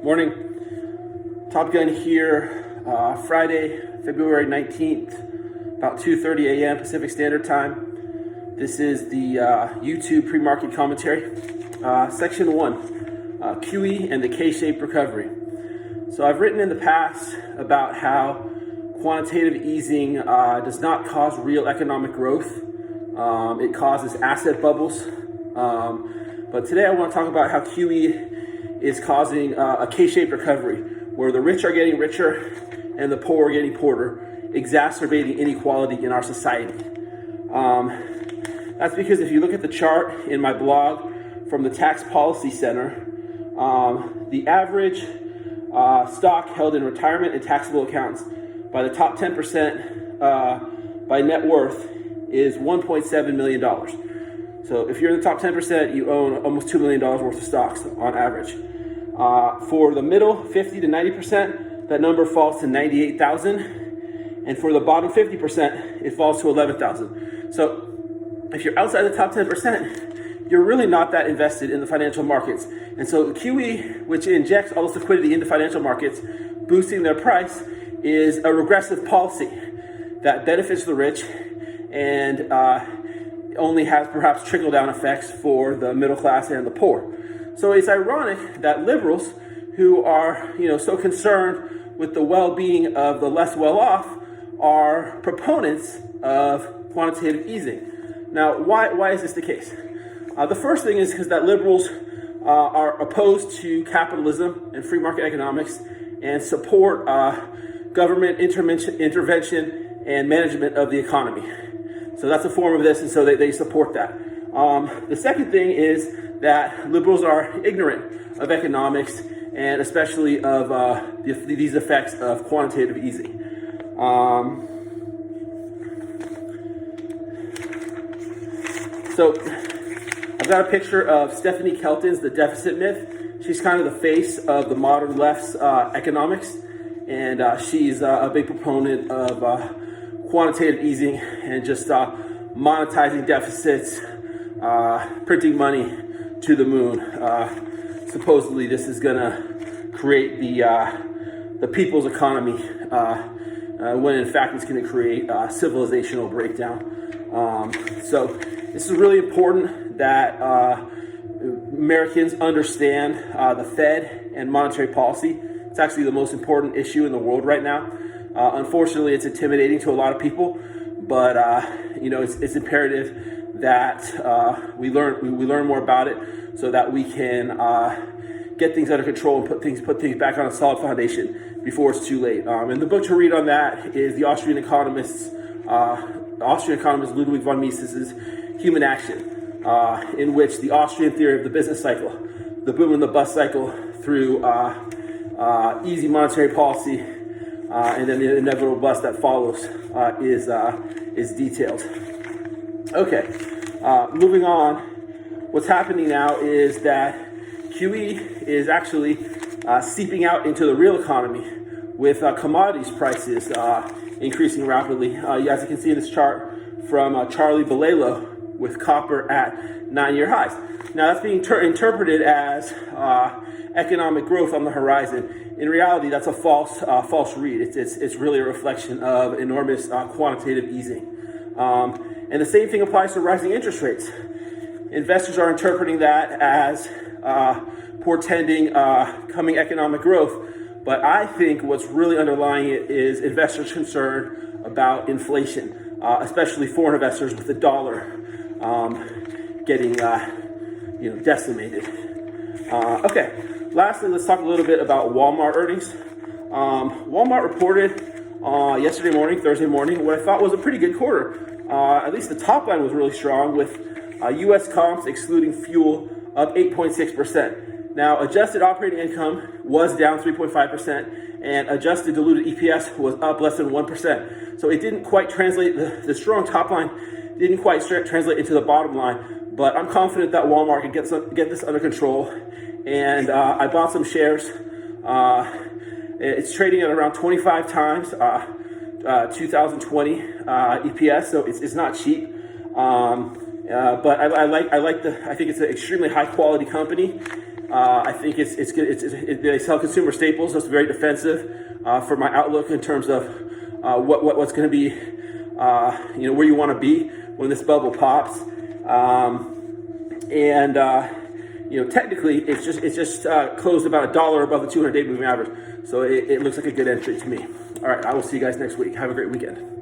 Morning. Top Gun here, Friday, February 19th, about 2:30 a.m. Pacific Standard Time. This is the YouTube pre-market commentary. Section 1, QE and the K-shaped recovery. So I've written in the past about how quantitative easing does not cause real economic growth. It causes asset bubbles. But today I want to talk about how QE is causing a K-shaped recovery, where the rich are getting richer and the poor are getting poorer, exacerbating inequality in our society. That's because if you look at the chart in my blog from the Tax Policy Center, the average stock held in retirement and taxable accounts by the top 10% by net worth is $1.7 million. So if you're in the top 10%, you own almost $2 million worth of stocks on average. For the middle 50 to 90%, that number falls to 98,000. And for the bottom 50%, it falls to 11,000. So if you're outside the top 10%, you're really not that invested in the financial markets. And so QE, which injects all this liquidity into financial markets, boosting their price, is a regressive policy that benefits the rich and only has perhaps trickle-down effects for the middle class and the poor. So it's ironic that liberals, who are so concerned with the well-being of the less well-off, are proponents of quantitative easing. Now, why is this the case? The first thing is because that liberals are opposed to capitalism and free market economics and support government intervention and management of the economy. So that's a form of this, and so they support that. The second thing is that liberals are ignorant of economics and especially of these effects of quantitative easing. So I've got a picture of Stephanie Kelton's The Deficit Myth. She's kind of the face of the modern left's economics, and she's a big proponent of quantitative easing and just monetizing deficits, printing money to the moon. Supposedly this is going to create the people's economy, when in fact it's going to create civilizational breakdown. So this is really important that Americans understand the Fed and monetary policy. It's actually the most important issue in the world right now. Unfortunately, it's intimidating to a lot of people, but it's imperative that we learn more about it so that we can get things under control and put things back on a solid foundation before it's too late. And the book to read on that is the Austrian economist Ludwig von Mises's Human Action, in which the Austrian theory of the business cycle, the boom and the bust cycle through easy monetary policy, and then the inevitable bust that follows is detailed. Okay, moving on. What's happening now is that QE is actually seeping out into the real economy with commodities prices increasing rapidly. As you can see in this chart from Charlie Bolello, with copper at 9-year highs. Now that's being interpreted as economic growth on the horizon. In reality, that's a false read. It's really a reflection of enormous quantitative easing. And the same thing applies to rising interest rates. Investors are interpreting that as portending coming economic growth, but I think what's really underlying it is investors' concern about inflation, especially foreign investors with the dollar getting decimated. Okay, lastly, let's talk a little bit about Walmart earnings. Walmart reported yesterday morning, Thursday morning, what I thought was a pretty good quarter. At least the top line was really strong, with U.S. comps excluding fuel up 8.6%. Now, adjusted operating income was down 3.5%, and adjusted diluted EPS was up less than 1%. So it didn't quite translate, the strong top line didn't quite translate into the bottom line, but I'm confident that Walmart can get this under control. And I bought some shares. It's trading at around 25 times 2020 EPS, so it's not cheap. But I think it's an extremely high quality company, I think it's good. They sell consumer staples. That's very defensive for my outlook in terms of what's going to be, where you want to be when this bubble pops. Technically, it's just closed about $1 above the 200-day moving average. So it looks like a good entry to me. All right, I will see you guys next week. Have a great weekend.